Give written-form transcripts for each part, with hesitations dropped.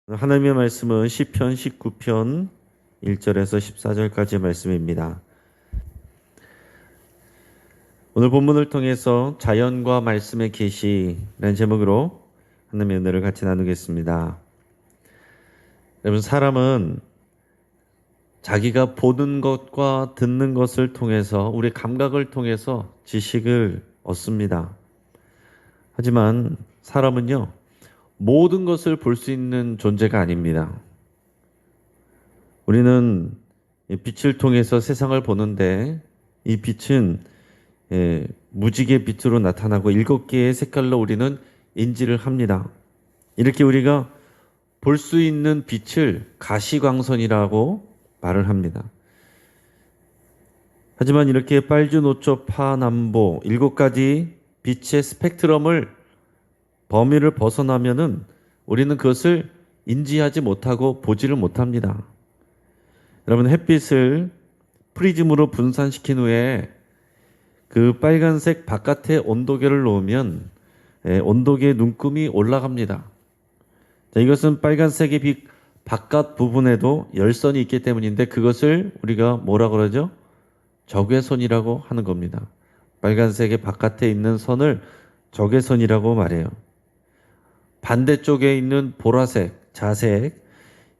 하나님의 말씀은 시편 19편 1절에서 14절까지의 말씀입니다. 오늘 본문을 통해서 자연과 말씀의 계시라는 제목으로 하나님의 은혜를 같이 나누겠습니다. 여러분, 사람은 자기가 보는 것과 듣는 것을 통해서, 우리 감각을 통해서 지식을 얻습니다. 하지만 사람은요, 모든 것을 볼 수 있는 존재가 아닙니다. 우리는 빛을 통해서 세상을 보는데, 이 빛은 무지개 빛으로 나타나고 7개의 색깔로 우리는 인지를 합니다. 이렇게 우리가 볼 수 있는 빛을 가시광선이라고 말을 합니다. 하지만 이렇게 빨주노초 파남보 7가지 빛의 스펙트럼을 범위를 벗어나면은 우리는 그것을 인지하지 못하고 보지를 못합니다. 여러분, 햇빛을 프리즘으로 분산시킨 후에 그 빨간색 바깥에 온도계를 놓으면 온도계의 눈금이 올라갑니다. 자, 이것은 빨간색의 빛 바깥 부분에도 열선이 있기 때문인데, 그것을 우리가 뭐라 그러죠? 적외선이라고 하는 겁니다. 빨간색의 바깥에 있는 선을 적외선이라고 말해요. 반대쪽에 있는 보라색, 자색,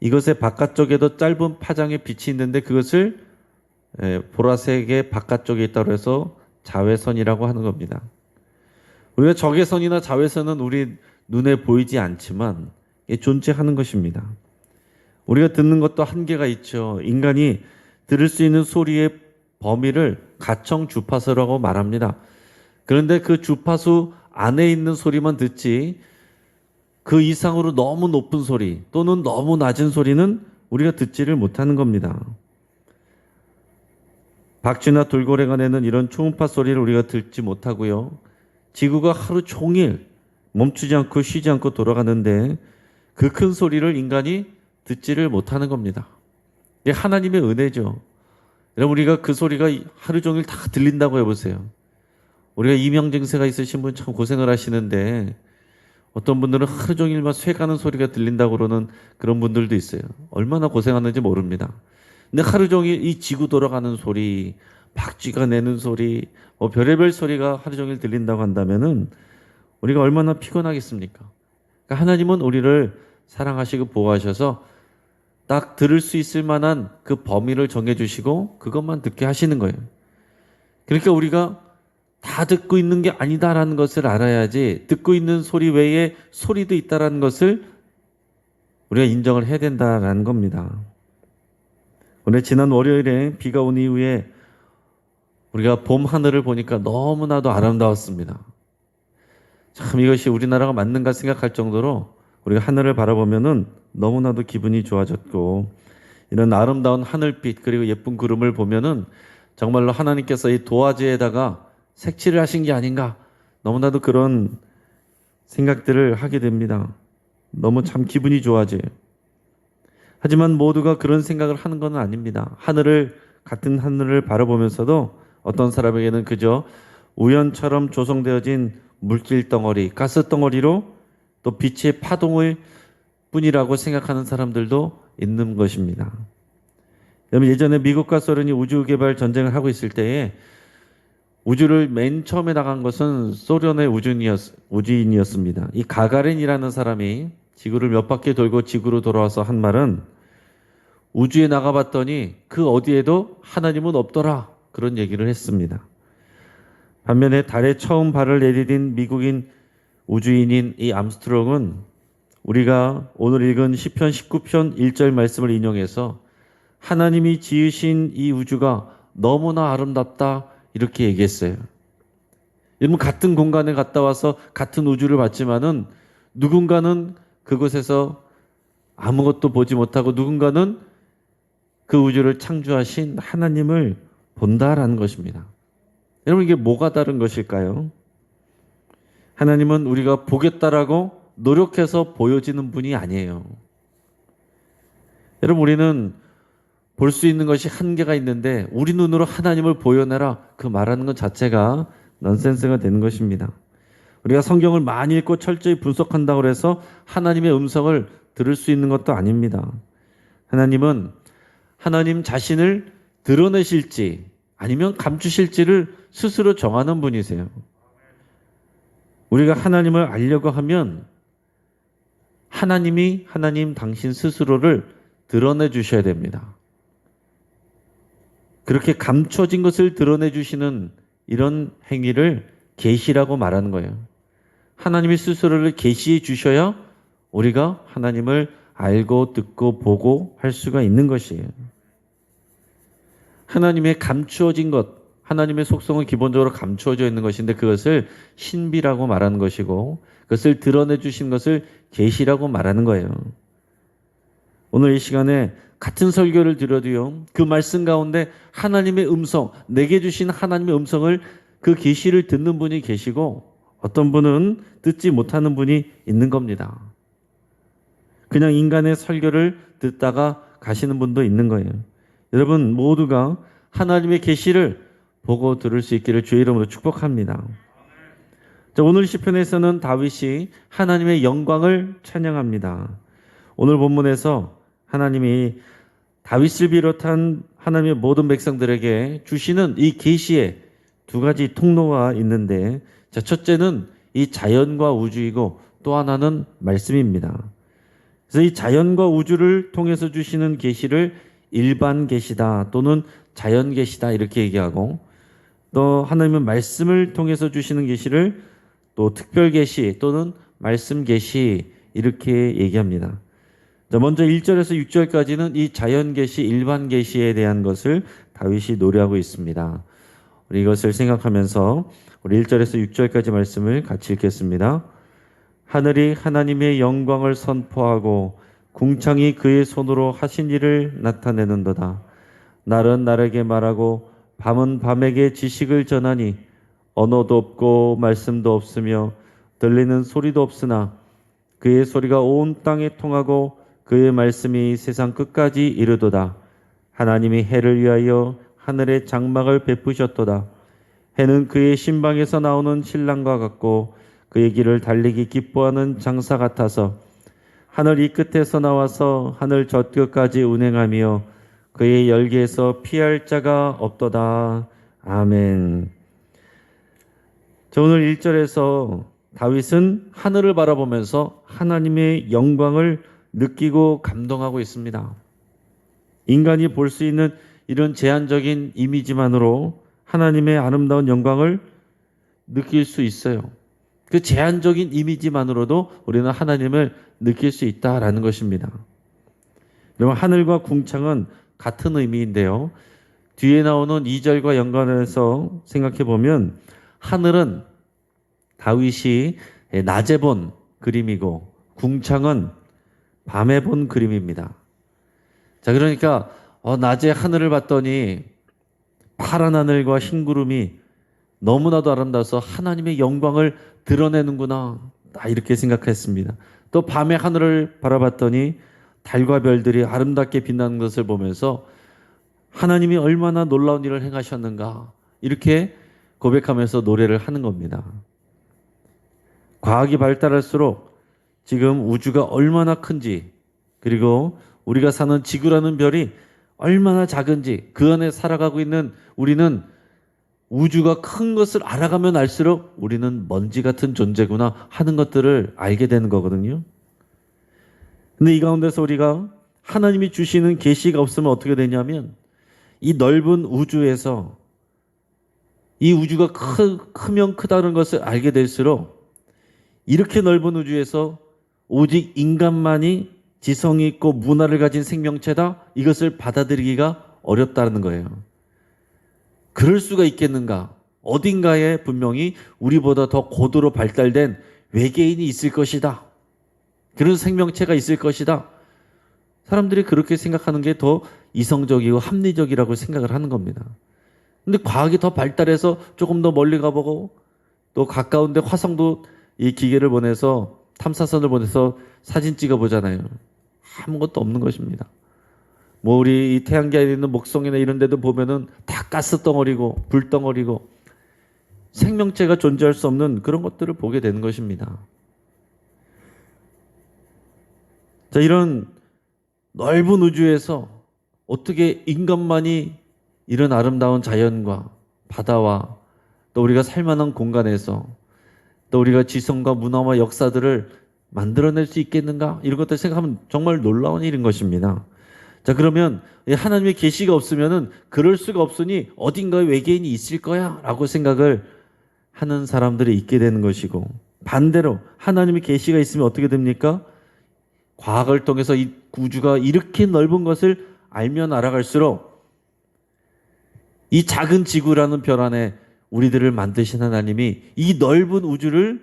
이것의 바깥쪽에도 짧은 파장의 빛이 있는데 그것을 보라색의 바깥쪽에 있다고 해서 자외선이라고 하는 겁니다. 우리가 적외선이나 자외선은 우리 눈에 보이지 않지만 존재하는 것입니다. 우리가 듣는 것도 한계가 있죠. 인간이 들을 수 있는 소리의 범위를 가청 주파수라고 말합니다. 그런데 그 주파수 안에 있는 소리만 듣지, 그 이상으로 너무 높은 소리 또는 너무 낮은 소리는 우리가 듣지를 못하는 겁니다. 박쥐나 돌고래가 내는 이런 초음파 소리를 우리가 듣지 못하고요. 지구가 하루 종일 멈추지 않고 쉬지 않고 돌아가는데 그 큰 소리를 인간이 듣지를 못하는 겁니다. 이게 하나님의 은혜죠. 여러분, 우리가 그 소리가 하루 종일 다 들린다고 해보세요. 우리가 이명증세가 있으신 분 참 고생을 하시는데, 어떤 분들은 하루 종일 막 쇠가는 소리가 들린다고 그러는 그런 분들도 있어요. 얼마나 고생하는지 모릅니다. 근데 하루 종일 이 지구 돌아가는 소리, 박쥐가 내는 소리, 별의별 소리가 하루 종일 들린다고 한다면은 우리가 얼마나 피곤하겠습니까? 그러니까 하나님은 우리를 사랑하시고 보호하셔서 딱 들을 수 있을 만한 그 범위를 정해주시고 그것만 듣게 하시는 거예요. 그러니까 우리가 다 듣고 있는 게 아니다라는 것을 알아야지, 듣고 있는 소리 외에 소리도 있다라는 것을 우리가 인정을 해야 된다라는 겁니다. 오늘 지난 월요일에 비가 온 이후에 우리가 봄 하늘을 보니까 너무나도 아름다웠습니다. 참 이것이 우리나라가 맞는가 생각할 정도로 우리가 하늘을 바라보면은 너무나도 기분이 좋아졌고, 이런 아름다운 하늘빛 그리고 예쁜 구름을 보면은 정말로 하나님께서 이 도화지에다가 색칠을 하신 게 아닌가, 너무나도 그런 생각들을 하게 됩니다. 너무 참 기분이 좋아져요. 하지만 모두가 그런 생각을 하는 건 아닙니다. 같은 하늘을 바라보면서도 어떤 사람에게는 그저 우연처럼 조성되어진 물길 덩어리, 가스 덩어리로 또 빛의 파동을 뿐이라고 생각하는 사람들도 있는 것입니다. 여러분, 예전에 미국과 소련이 우주 개발 전쟁을 하고 있을 때에 우주를 맨 처음에 나간 것은 소련의 우주인이었습니다. 이 가가린이라는 사람이 지구를 몇 바퀴 돌고 지구로 돌아와서 한 말은, 우주에 나가봤더니 그 어디에도 하나님은 없더라, 그런 얘기를 했습니다. 반면에 달에 처음 발을 내디딘 미국인 우주인인 이 암스트롱은 우리가 오늘 읽은 시편 19편 1절 말씀을 인용해서 하나님이 지으신 이 우주가 너무나 아름답다, 이렇게 얘기했어요. 여러분, 같은 공간에 갔다 와서 같은 우주를 봤지만은 누군가는 그곳에서 아무것도 보지 못하고 누군가는 그 우주를 창조하신 하나님을 본다라는 것입니다. 여러분, 이게 뭐가 다른 것일까요? 하나님은 우리가 보겠다라고 노력해서 보여지는 분이 아니에요. 여러분, 우리는 볼 수 있는 것이 한계가 있는데 우리 눈으로 하나님을 보여내라, 그 말하는 것 자체가 넌센스가 되는 것입니다. 우리가 성경을 많이 읽고 철저히 분석한다고 해서 하나님의 음성을 들을 수 있는 것도 아닙니다. 하나님은 하나님 자신을 드러내실지 아니면 감추실지를 스스로 정하는 분이세요. 우리가 하나님을 알려고 하면 하나님이 하나님 당신 스스로를 드러내 주셔야 됩니다. 그렇게 감춰진 것을 드러내 주시는 이런 행위를 계시라고 말하는 거예요. 하나님이 스스로를 계시해 주셔야 우리가 하나님을 알고 듣고 보고 할 수가 있는 것이에요. 하나님의 감추어진 것, 하나님의 속성은 기본적으로 감추어져 있는 것인데 그것을 신비라고 말하는 것이고 그것을 드러내 주신 것을 계시라고 말하는 거예요. 오늘 이 시간에 같은 설교를 들어도요, 그 말씀 가운데 하나님의 음성, 내게 주신 하나님의 음성을 그 계시를 듣는 분이 계시고 어떤 분은 듣지 못하는 분이 있는 겁니다. 그냥 인간의 설교를 듣다가 가시는 분도 있는 거예요. 여러분 모두가 하나님의 계시를 보고 들을 수 있기를 주의 이름으로 축복합니다. 자, 오늘 시편에서는 다윗이 하나님의 영광을 찬양합니다. 오늘 본문에서 하나님이 다윗을 비롯한 하나님의 모든 백성들에게 주시는 이 계시의 두 가지 통로가 있는데, 자, 첫째는 이 자연과 우주이고 또 하나는 말씀입니다. 그래서 이 자연과 우주를 통해서 주시는 계시를 일반 계시다 또는 자연 계시다 이렇게 얘기하고, 또 하나님은 말씀을 통해서 주시는 계시를 또 특별 계시 또는 말씀 계시 이렇게 얘기합니다. 자, 먼저 1절에서 6절까지는 이 자연 계시, 일반 계시에 대한 것을 다윗이 노래하고 있습니다. 우리 이것을 생각하면서 우리 1절에서 6절까지 말씀을 같이 읽겠습니다. 하늘이 하나님의 영광을 선포하고 궁창이 그의 손으로 하신 일을 나타내는도다. 날은 날에게 말하고 밤은 밤에게 지식을 전하니 언어도 없고 말씀도 없으며 들리는 소리도 없으나 그의 소리가 온 땅에 통하고 그의 말씀이 세상 끝까지 이르도다. 하나님이 해를 위하여 하늘의 장막을 베푸셨도다. 해는 그의 신방에서 나오는 신랑과 같고 그의 길을 달리기 기뻐하는 장사 같아서 하늘 이 끝에서 나와서 하늘 저 끝까지 운행하며 그의 열기에서 피할 자가 없도다. 아멘. 자, 오늘 1절에서 다윗은 하늘을 바라보면서 하나님의 영광을 느끼고 감동하고 있습니다. 인간이 볼 수 있는 이런 제한적인 이미지만으로 하나님의 아름다운 영광을 느낄 수 있어요. 그 제한적인 이미지만으로도 우리는 하나님을 느낄 수 있다라는 것입니다. 여러분, 하늘과 궁창은 같은 의미인데요. 뒤에 나오는 2절과 연관해서 생각해 보면 하늘은 다윗이 낮에 본 그림이고 궁창은 밤에 본 그림입니다. 자, 그러니까 낮에 하늘을 봤더니 파란 하늘과 흰 구름이 너무나도 아름다워서 하나님의 영광을 드러내는구나, 이렇게 생각했습니다. 또 밤에 하늘을 바라봤더니 달과 별들이 아름답게 빛나는 것을 보면서 하나님이 얼마나 놀라운 일을 행하셨는가, 이렇게 고백하면서 노래를 하는 겁니다. 과학이 발달할수록 지금 우주가 얼마나 큰지, 그리고 우리가 사는 지구라는 별이 얼마나 작은지, 그 안에 살아가고 있는 우리는 우주가 큰 것을 알아가면 알수록 우리는 먼지 같은 존재구나 하는 것들을 알게 되는 거거든요. 근데 이 가운데서 우리가 하나님이 주시는 계시가 없으면 어떻게 되냐면 이 넓은 우주에서 이 우주가 크면 크다는 것을 알게 될수록 이렇게 넓은 우주에서 오직 인간만이 지성이 있고 문화를 가진 생명체다, 이것을 받아들이기가 어렵다는 거예요. 그럴 수가 있겠는가? 어딘가에 분명히 우리보다 더 고도로 발달된 외계인이 있을 것이다. 그런 생명체가 있을 것이다. 사람들이 그렇게 생각하는 게 더 이성적이고 합리적이라고 생각을 하는 겁니다. 근데 과학이 더 발달해서 조금 더 멀리 가보고 또 가까운데 화성도 이 기계를 보내서 탐사선을 보내서 사진 찍어 보잖아요. 아무것도 없는 것입니다. 뭐 우리 이 태양계에 있는 목성이나 이런 데도 보면은 다 가스덩어리고 불덩어리고 생명체가 존재할 수 없는 그런 것들을 보게 되는 것입니다. 자, 이런 넓은 우주에서 어떻게 인간만이 이런 아름다운 자연과 바다와 또 우리가 살만한 공간에서 또 우리가 지성과 문화와 역사들을 만들어낼 수 있겠는가? 이런 것들 생각하면 정말 놀라운 일인 것입니다. 자, 그러면 하나님의 계시가 없으면은 그럴 수가 없으니 어딘가에 외계인이 있을 거야 라고 생각을 하는 사람들이 있게 되는 것이고, 반대로 하나님의 계시가 있으면 어떻게 됩니까? 과학을 통해서 이 우주가 이렇게 넓은 것을 알면 알아갈수록 이 작은 지구라는 별 안에 우리들을 만드신 하나님이 이 넓은 우주를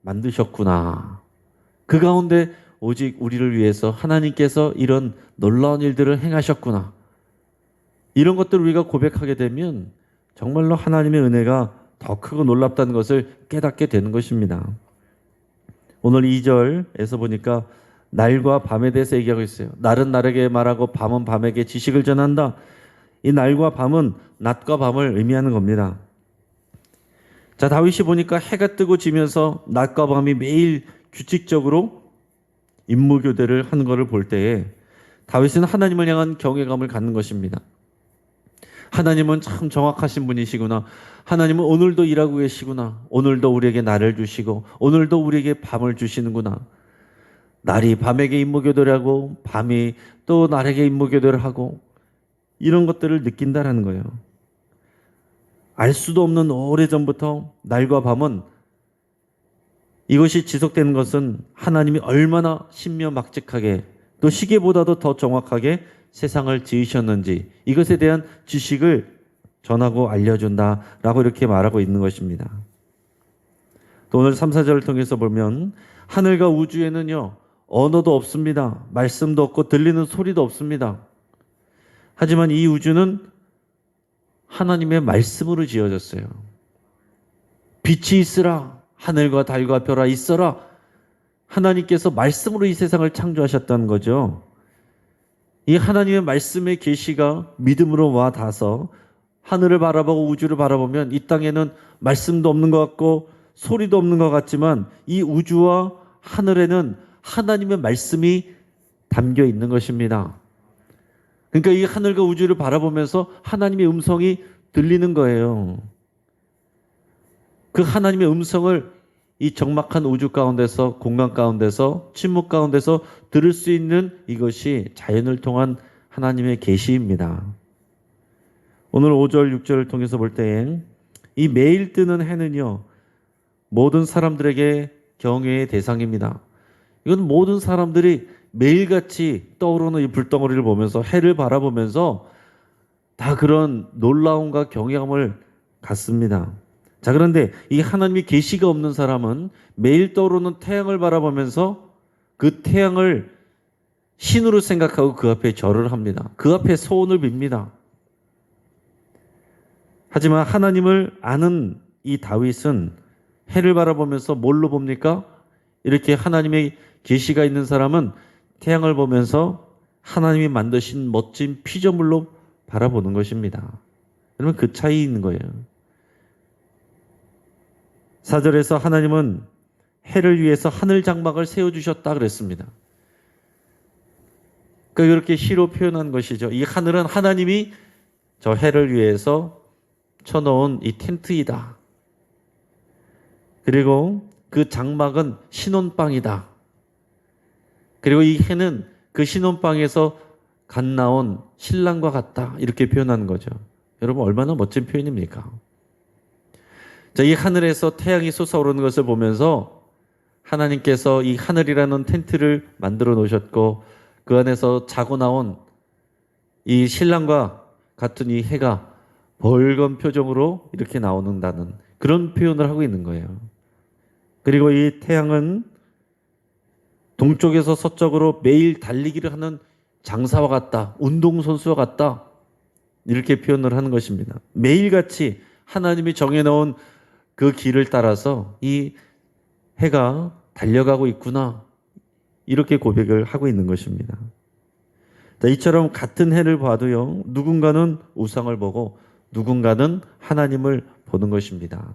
만드셨구나. 그 가운데 오직 우리를 위해서 하나님께서 이런 놀라운 일들을 행하셨구나. 이런 것들을 우리가 고백하게 되면 정말로 하나님의 은혜가 더 크고 놀랍다는 것을 깨닫게 되는 것입니다. 오늘 2절에서 보니까 날과 밤에 대해서 얘기하고 있어요. 날은 날에게 말하고 밤은 밤에게 지식을 전한다. 이 날과 밤은 낮과 밤을 의미하는 겁니다. 자, 다윗이 보니까 해가 뜨고 지면서 낮과 밤이 매일 규칙적으로 임무교대를 하는 것을 볼 때에 다윗은 하나님을 향한 경외감을 갖는 것입니다. 하나님은 참 정확하신 분이시구나. 하나님은 오늘도 일하고 계시구나. 오늘도 우리에게 날을 주시고 오늘도 우리에게 밤을 주시는구나. 날이 밤에게 임무교대를 하고 밤이 또 날에게 임무교대를 하고 이런 것들을 느낀다라는 거예요. 알 수도 없는 오래전부터 날과 밤은 이것이 지속되는 것은 하나님이 얼마나 신묘막측하게 또 시계보다도 더 정확하게 세상을 지으셨는지 이것에 대한 지식을 전하고 알려준다라고 이렇게 말하고 있는 것입니다. 또 오늘 3, 4절을 통해서 보면 하늘과 우주에는요 언어도 없습니다. 말씀도 없고 들리는 소리도 없습니다. 하지만 이 우주는 하나님의 말씀으로 지어졌어요. 빛이 있으라. 하늘과 달과 별아 있어라. 하나님께서 말씀으로 이 세상을 창조하셨다는 거죠. 이 하나님의 말씀의 계시가 믿음으로 와 닿아서 하늘을 바라보고 우주를 바라보면 이 땅에는 말씀도 없는 것 같고 소리도 없는 것 같지만 이 우주와 하늘에는 하나님의 말씀이 담겨 있는 것입니다. 그러니까 이 하늘과 우주를 바라보면서 하나님의 음성이 들리는 거예요. 그 하나님의 음성을 이 적막한 우주 가운데서 공간 가운데서 침묵 가운데서 들을 수 있는 이것이 자연을 통한 하나님의 계시입니다. 오늘 5절 6절을 통해서 볼 때 이 매일 뜨는 해는요 모든 사람들에게 경외의 대상입니다. 이건 모든 사람들이 매일같이 떠오르는 이 불덩어리를 보면서 해를 바라보면서 다 그런 놀라움과 경외감을 갖습니다. 자, 그런데 이 하나님의 계시가 없는 사람은 매일 떠오르는 태양을 바라보면서 그 태양을 신으로 생각하고 그 앞에 절을 합니다. 그 앞에 소원을 빕니다. 하지만 하나님을 아는 이 다윗은 해를 바라보면서 뭘로 봅니까? 이렇게 하나님의 계시가 있는 사람은 태양을 보면서 하나님이 만드신 멋진 피조물로 바라보는 것입니다. 여러분 그 차이 있는 거예요. 4절에서 하나님은 해를 위해서 하늘 장막을 세워주셨다 그랬습니다. 그러니까 이렇게 시로 표현한 것이죠. 이 하늘은 하나님이 저 해를 위해서 쳐놓은 이 텐트이다. 그리고 그 장막은 신혼방이다. 그리고 이 해는 그 신혼방에서 갓 나온 신랑과 같다. 이렇게 표현하는 거죠. 여러분 얼마나 멋진 표현입니까? 자, 이 하늘에서 태양이 솟아오르는 것을 보면서 하나님께서 이 하늘이라는 텐트를 만들어 놓으셨고 그 안에서 자고 나온 이 신랑과 같은 이 해가 벌건 표정으로 이렇게 나오는다는 그런 표현을 하고 있는 거예요. 그리고 이 태양은 동쪽에서 서쪽으로 매일 달리기를 하는 장사와 같다. 운동선수와 같다. 이렇게 표현을 하는 것입니다. 매일같이 하나님이 정해놓은 그 길을 따라서 이 해가 달려가고 있구나. 이렇게 고백을 하고 있는 것입니다. 자, 이처럼 같은 해를 봐도요. 누군가는 우상을 보고 누군가는 하나님을 보는 것입니다.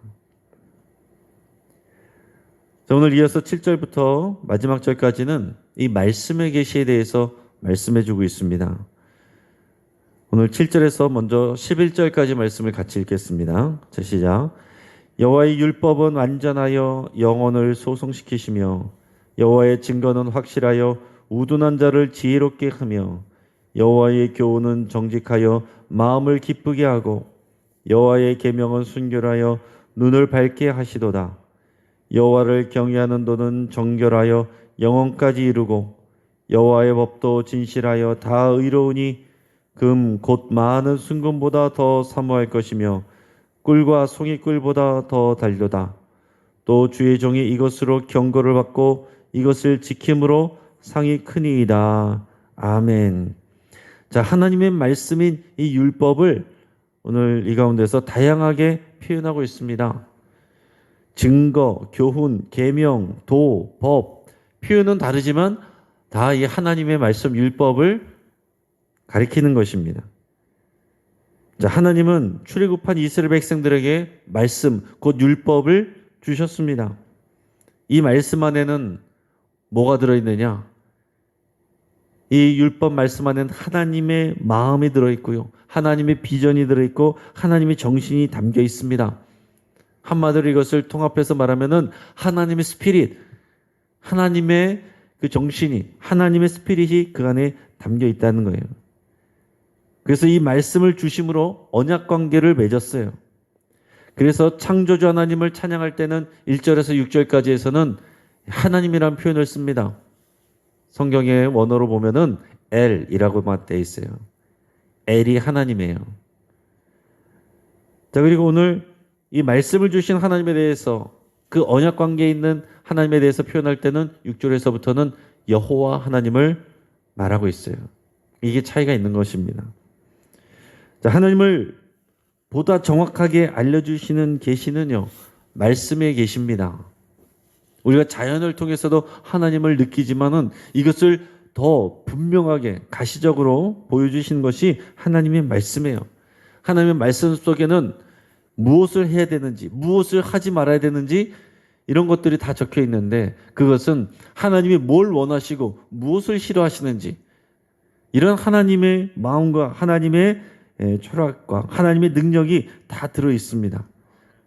자, 오늘 이어서 7절부터 마지막 절까지는 이 말씀의 계시에 대해서 말씀해 주고 있습니다. 오늘 7절에서 먼저 11절까지 말씀을 같이 읽겠습니다. 자, 시작. 여호와의 율법은 완전하여 영혼을 소성시키시며 여호와의 증거는 확실하여 우둔한 자를 지혜롭게 하며 여호와의 교훈은 정직하여 마음을 기쁘게 하고 여호와의 계명은 순결하여 눈을 밝게 하시도다. 여호와를 경외하는 도는 정결하여 영혼까지 이루고 여호와의 법도 진실하여 다 의로우니 금 곧 많은 순금보다 더 사모할 것이며 꿀과 송이꿀보다 더 달도다. 또 주의 종이 이것으로 경고를 받고 이것을 지킴으로 상이 크니이다. 아멘. 자, 하나님의 말씀인 이 율법을 오늘 이 가운데서 다양하게 표현하고 있습니다. 증거, 교훈, 계명, 도, 법 표현은 다르지만 다 이 하나님의 말씀 율법을 가리키는 것입니다. 자, 하나님은 출애굽한 이스라엘 백성들에게 말씀, 곧 율법을 주셨습니다. 이 말씀 안에는 뭐가 들어있느냐? 이 율법 말씀 안에는 하나님의 마음이 들어있고요. 하나님의 비전이 들어있고 하나님의 정신이 담겨 있습니다. 한마디로 이것을 통합해서 말하면은 하나님의 스피릿, 하나님의 그 정신이, 하나님의 스피릿이 그 안에 담겨 있다는 거예요. 그래서 이 말씀을 중심으로 언약 관계를 맺었어요. 그래서 창조주 하나님을 찬양할 때는 1절에서 6절까지에서는 하나님이라는 표현을 씁니다. 성경의 원어로 보면은 엘이라고만 돼 있어요. 엘이 하나님이에요. 자, 그리고 오늘 이 말씀을 주신 하나님에 대해서 그 언약 관계에 있는 하나님에 대해서 표현할 때는 6절에서부터는 여호와 하나님을 말하고 있어요. 이게 차이가 있는 것입니다. 자, 하나님을 보다 정확하게 알려주시는 계시는요, 말씀의 계시입니다. 우리가 자연을 통해서도 하나님을 느끼지만은 이것을 더 분명하게 가시적으로 보여주시는 것이 하나님의 말씀이에요. 하나님의 말씀 속에는 무엇을 해야 되는지, 무엇을 하지 말아야 되는지 이런 것들이 다 적혀 있는데 그것은 하나님이 뭘 원하시고 무엇을 싫어하시는지 이런 하나님의 마음과 하나님의 철학과 하나님의 능력이 다 들어 있습니다.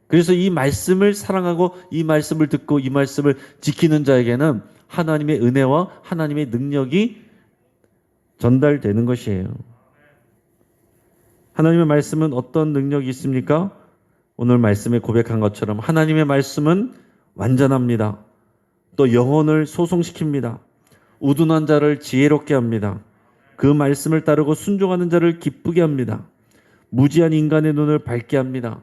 그래서 이 말씀을 사랑하고 이 말씀을 듣고 이 말씀을 지키는 자에게는 하나님의 은혜와 하나님의 능력이 전달되는 것이에요. 하나님의 말씀은 어떤 능력이 있습니까? 오늘 말씀에 고백한 것처럼 하나님의 말씀은 완전합니다. 또 영혼을 소성시킵니다. 우둔한 자를 지혜롭게 합니다. 그 말씀을 따르고 순종하는 자를 기쁘게 합니다. 무지한 인간의 눈을 밝게 합니다.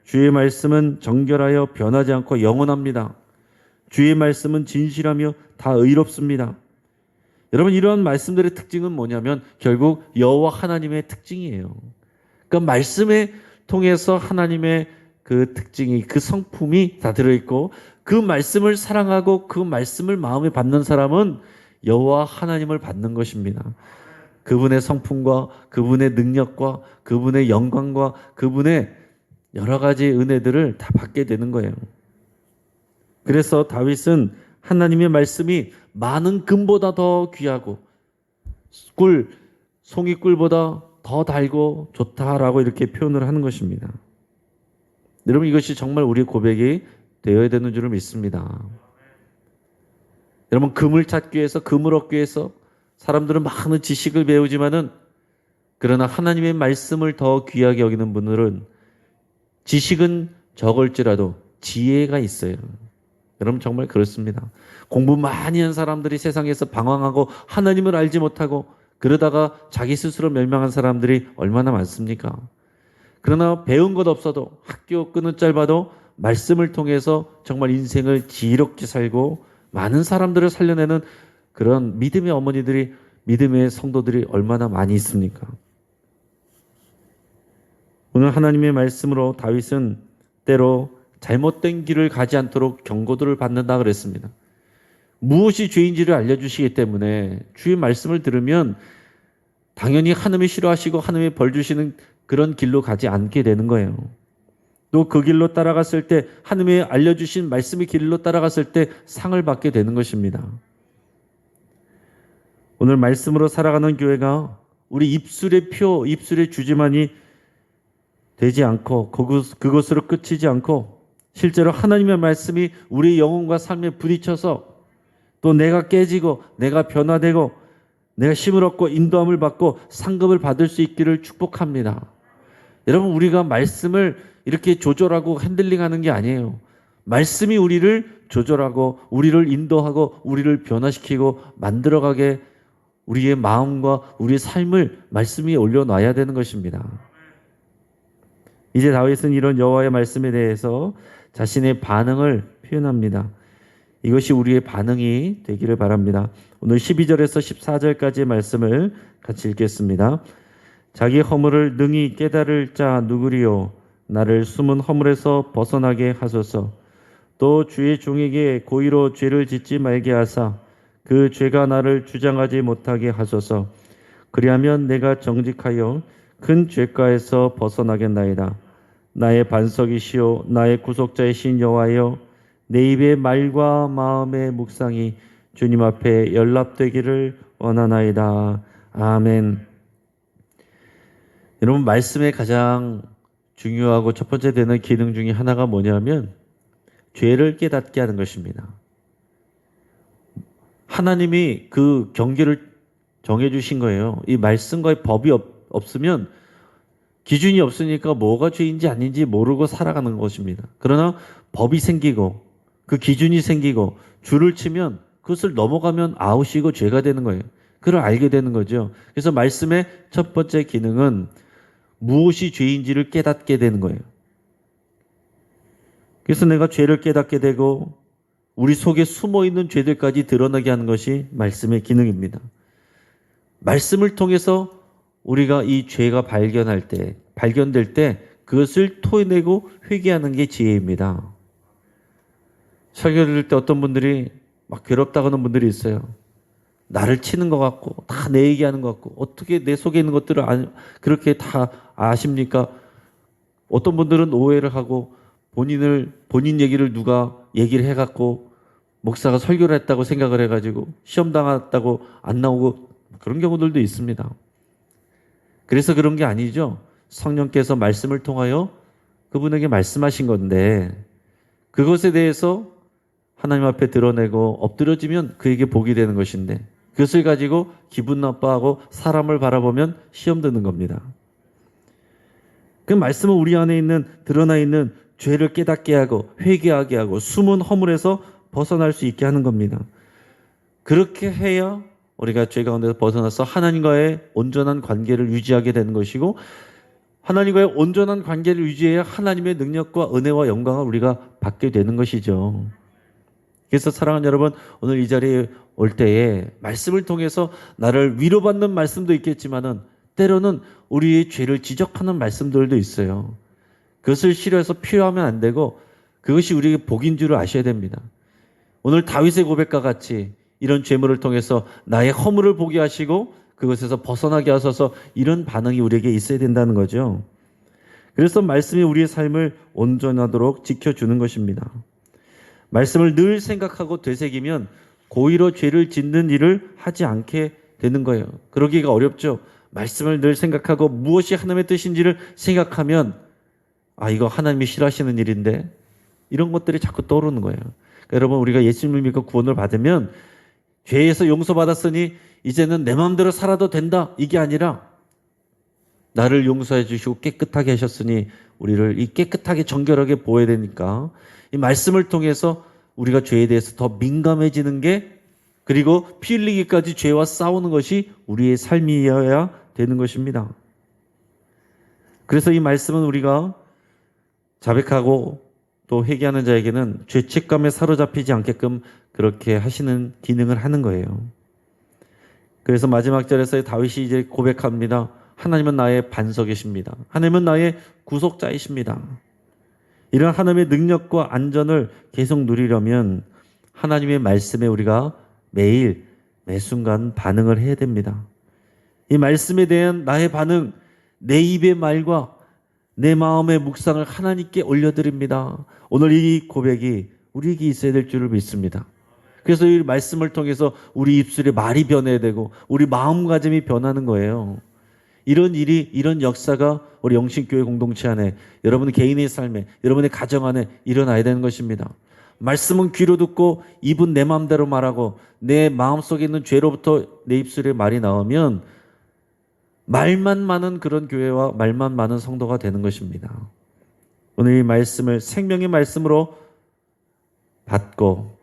주의 말씀은 정결하여 변하지 않고 영원합니다. 주의 말씀은 진실하며 다 의롭습니다. 여러분, 이러한 말씀들의 특징은 뭐냐면 결국 여호와 하나님의 특징이에요. 그러니까 말씀에 통해서 하나님의 그 특징이, 그 성품이 다 들어있고 그 말씀을 사랑하고 그 말씀을 마음에 받는 사람은 여호와 하나님을 받는 것입니다. 그분의 성품과 그분의 능력과 그분의 영광과 그분의 여러 가지 은혜들을 다 받게 되는 거예요. 그래서 다윗은 하나님의 말씀이 많은 금보다 더 귀하고 송이꿀보다 더 달고 좋다라고 이렇게 표현을 하는 것입니다. 여러분, 이것이 정말 우리의 고백이 되어야 되는 줄을 믿습니다. 여러분, 금을 찾기 위해서, 금을 얻기 위해서 사람들은 많은 지식을 배우지만은 그러나 하나님의 말씀을 더 귀하게 여기는 분들은 지식은 적을지라도 지혜가 있어요. 여러분, 정말 그렇습니다. 공부 많이 한 사람들이 세상에서 방황하고 하나님을 알지 못하고 그러다가 자기 스스로 멸망한 사람들이 얼마나 많습니까? 그러나 배운 것 없어도 학교 끈은 짧아도 말씀을 통해서 정말 인생을 지혜롭게 살고 많은 사람들을 살려내는 그런 믿음의 어머니들이, 믿음의 성도들이 얼마나 많이 있습니까? 오늘 하나님의 말씀으로 다윗은 때로 잘못된 길을 가지 않도록 경고들을 받는다 그랬습니다. 무엇이 죄인지를 알려주시기 때문에 주의 말씀을 들으면 당연히 하나님이 싫어하시고 하나님이 벌 주시는 그런 길로 가지 않게 되는 거예요. 또 그 길로 따라갔을 때 하나님이 알려주신 말씀의 길로 따라갔을 때 상을 받게 되는 것입니다. 오늘 말씀으로 살아가는 교회가 우리 입술의 표, 입술의 주지만이 되지 않고 그것으로 끝이지 않고 실제로 하나님의 말씀이 우리 영혼과 삶에 부딪혀서 또 내가 깨지고 내가 변화되고 내가 힘을 얻고 인도함을 받고 상급을 받을 수 있기를 축복합니다. 여러분, 우리가 말씀을 이렇게 조절하고 핸들링하는 게 아니에요. 말씀이 우리를 조절하고 우리를 인도하고 우리를 변화시키고 만들어가게 우리의 마음과 우리의 삶을 말씀이 올려놔야 되는 것입니다. 이제 다윗은 이런 여호와의 말씀에 대해서 자신의 반응을 표현합니다. 이것이 우리의 반응이 되기를 바랍니다. 오늘 12절에서 14절까지의 말씀을 같이 읽겠습니다. 자기 허물을 능히 깨달을 자 누구리요? 나를 숨은 허물에서 벗어나게 하소서. 또 주의 종에게 고의로 죄를 짓지 말게 하사 그 죄가 나를 주장하지 못하게 하소서. 그리하면 내가 정직하여 큰 죄가에서 벗어나겠나이다. 나의 반석이시오 나의 구속자이신 여호와여, 내 입의 말과 마음의 묵상이 주님 앞에 연락되기를 원하나이다. 아멘. 여러분, 말씀의 가장 중요하고 첫 번째 되는 기능 중에 하나가 뭐냐면 죄를 깨닫게 하는 것입니다. 하나님이 그 경계를 정해주신 거예요. 이 말씀과의 법이 없으면, 기준이 없으니까 뭐가 죄인지 아닌지 모르고 살아가는 것입니다. 그러나 법이 생기고 그 기준이 생기고 줄을 치면 그것을 넘어가면 아웃이고 죄가 되는 거예요. 그걸 알게 되는 거죠. 그래서 말씀의 첫 번째 기능은 무엇이 죄인지를 깨닫게 되는 거예요. 그래서 내가 죄를 깨닫게 되고 우리 속에 숨어있는 죄들까지 드러나게 하는 것이 말씀의 기능입니다. 말씀을 통해서 우리가 이 죄가 발견될 때 그것을 토해내고 회개하는 게 지혜입니다. 설교 들을 때 어떤 분들이 막 괴롭다고 하는 분들이 있어요. 나를 치는 것 같고 다 내 얘기하는 것 같고 어떻게 내 속에 있는 것들을 그렇게 다 아십니까? 어떤 분들은 오해를 하고 본인 얘기를 누가 얘기를 해갖고 목사가 설교를 했다고 생각을 해가지고 시험 당했다고 안 나오고 그런 경우들도 있습니다. 그래서 그런 게 아니죠. 성령께서 말씀을 통하여 그분에게 말씀하신 건데 그것에 대해서 하나님 앞에 드러내고 엎드려지면 그에게 복이 되는 것인데 그것을 가지고 기분 나빠하고 사람을 바라보면 시험 드는 겁니다. 그 말씀은 우리 안에 드러나 있는 죄를 깨닫게 하고 회개하게 하고 숨은 허물에서 벗어날 수 있게 하는 겁니다. 그렇게 해야 우리가 죄 가운데서 벗어나서 하나님과의 온전한 관계를 유지하게 되는 것이고, 하나님과의 온전한 관계를 유지해야 하나님의 능력과 은혜와 영광을 우리가 받게 되는 것이죠. 그래서 사랑하는 여러분, 오늘 이 자리에 올 때에 말씀을 통해서 나를 위로받는 말씀도 있겠지만은 때로는 우리의 죄를 지적하는 말씀들도 있어요. 그것을 싫어해서 필요하면 안 되고 그것이 우리에게 복인 줄을 아셔야 됩니다. 오늘 다윗의 고백과 같이 이런 죄물을 통해서 나의 허물을 보게 하시고 그것에서 벗어나게 하셔서 이런 반응이 우리에게 있어야 된다는 거죠. 그래서 말씀이 우리의 삶을 온전하도록 지켜주는 것입니다. 말씀을 늘 생각하고 되새기면 고의로 죄를 짓는 일을 하지 않게 되는 거예요. 그러기가 어렵죠. 말씀을 늘 생각하고 무엇이 하나님의 뜻인지를 생각하면 이거 하나님이 싫어하시는 일인데 이런 것들이 자꾸 떠오르는 거예요. 그러니까 여러분, 우리가 예수님을 믿고 구원을 받으면 죄에서 용서받았으니 이제는 내 마음대로 살아도 된다, 이게 아니라 나를 용서해 주시고 깨끗하게 하셨으니 우리를 이 깨끗하게 정결하게 보여야 되니까 이 말씀을 통해서 우리가 죄에 대해서 더 민감해지는 게, 그리고 피 흘리기까지 죄와 싸우는 것이 우리의 삶이어야 되는 것입니다. 그래서 이 말씀은 우리가 자백하고 또 회개하는 자에게는 죄책감에 사로잡히지 않게끔 그렇게 하시는 기능을 하는 거예요. 그래서 마지막 절에서 다윗이 이제 고백합니다. 하나님은 나의 반석이십니다. 하나님은 나의 구속자이십니다. 이런 하나님의 능력과 안전을 계속 누리려면 하나님의 말씀에 우리가 매일 매순간 반응을 해야 됩니다. 이 말씀에 대한 나의 반응, 내 입의 말과 내 마음의 묵상을 하나님께 올려드립니다. 오늘 이 고백이 우리에게 있어야 될 줄을 믿습니다. 그래서 이 말씀을 통해서 우리 입술에 말이 변해야 되고 우리 마음가짐이 변하는 거예요. 이런 일이, 이런 역사가 우리 영신교회 공동체 안에, 여러분 개인의 삶에, 여러분의 가정 안에 일어나야 되는 것입니다. 말씀은 귀로 듣고 입은 내 마음대로 말하고 내 마음속에 있는 죄로부터 내 입술에 말이 나오면 말만 많은 그런 교회와 말만 많은 성도가 되는 것입니다. 오늘 이 말씀을 생명의 말씀으로 받고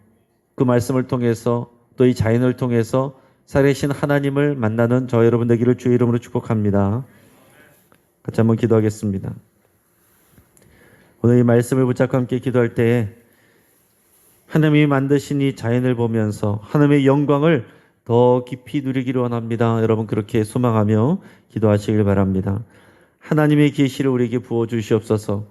그 말씀을 통해서 또 이 자연을 통해서 살아계신 하나님을 만나는 저 여러분 되기를 주의 이름으로 축복합니다. 같이 한번 기도하겠습니다. 오늘 이 말씀을 붙잡고 함께 기도할 때에 하나님이 만드신 이 자연을 보면서 하나님의 영광을 더 깊이 누리기를 원합니다. 여러분 그렇게 소망하며 기도하시길 바랍니다. 하나님의 계시를 우리에게 부어주시옵소서.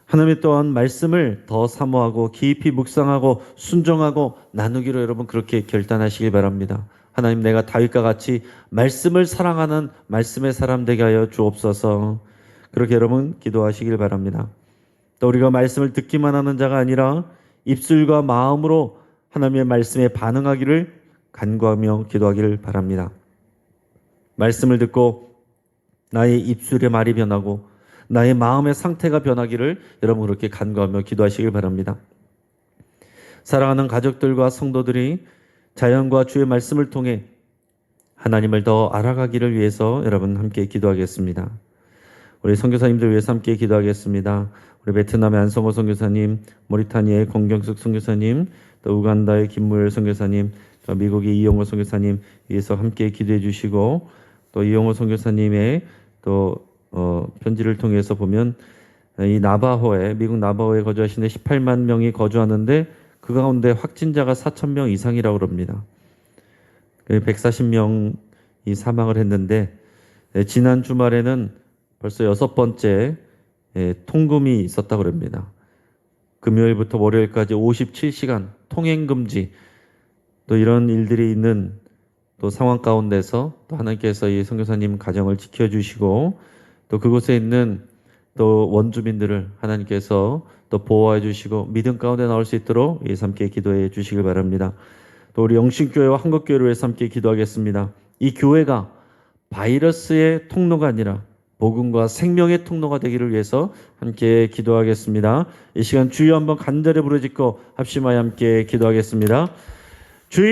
하나님 또한 말씀을 더 사모하고 깊이 묵상하고 순종하고 나누기로 여러분 그렇게 결단하시길 바랍니다. 하나님, 내가 다윗과 같이 말씀을 사랑하는 말씀의 사람 되게 하여 주옵소서. 그렇게 여러분 기도하시길 바랍니다. 또 우리가 말씀을 듣기만 하는 자가 아니라 입술과 마음으로 하나님의 말씀에 반응하기를 간구하며 기도하기를 바랍니다. 말씀을 듣고 나의 입술의 말이 변하고 나의 마음의 상태가 변하기를 여러분 그렇게 간구하며 기도하시길 바랍니다. 사랑하는 가족들과 성도들이 자연과 주의 말씀을 통해 하나님을 더 알아가기를 위해서 여러분 함께 기도하겠습니다. 우리 선교사님들 위해서 함께 기도하겠습니다. 우리 베트남의 안성호 선교사님, 모리타니아의 공경숙 선교사님, 또 우간다의 김무열 선교사님, 또 미국의 이용호 선교사님 위해서 함께 기도해 주시고, 또 이용호 선교사님의 또 편지를 통해서 보면 이 나바호에, 미국 나바호에 거주하시는 18만 명이 거주하는데 그 가운데 확진자가 4,000명 이상이라고 합니다. 140명이 사망을 했는데 지난 주말에는 벌써 6번째 통금이 있었다고 합니다. 금요일부터 월요일까지 57시간 통행금지, 또 이런 일들이 있는 또 상황 가운데서 또 하나님께서 이 선교사님 가정을 지켜주시고 또 그곳에 있는 또 원주민들을 하나님께서 또 보호해 주시고 믿음 가운데 나올 수 있도록 예수 함께 기도해 주시길 바랍니다. 또 우리 영신교회와 한국교회를 위해서 함께 기도하겠습니다. 이 교회가 바이러스의 통로가 아니라 복음과 생명의 통로가 되기를 위해서 함께 기도하겠습니다. 이 시간 주여 한번 간절히 부르짖고 합심하여 함께 기도하겠습니다. 주여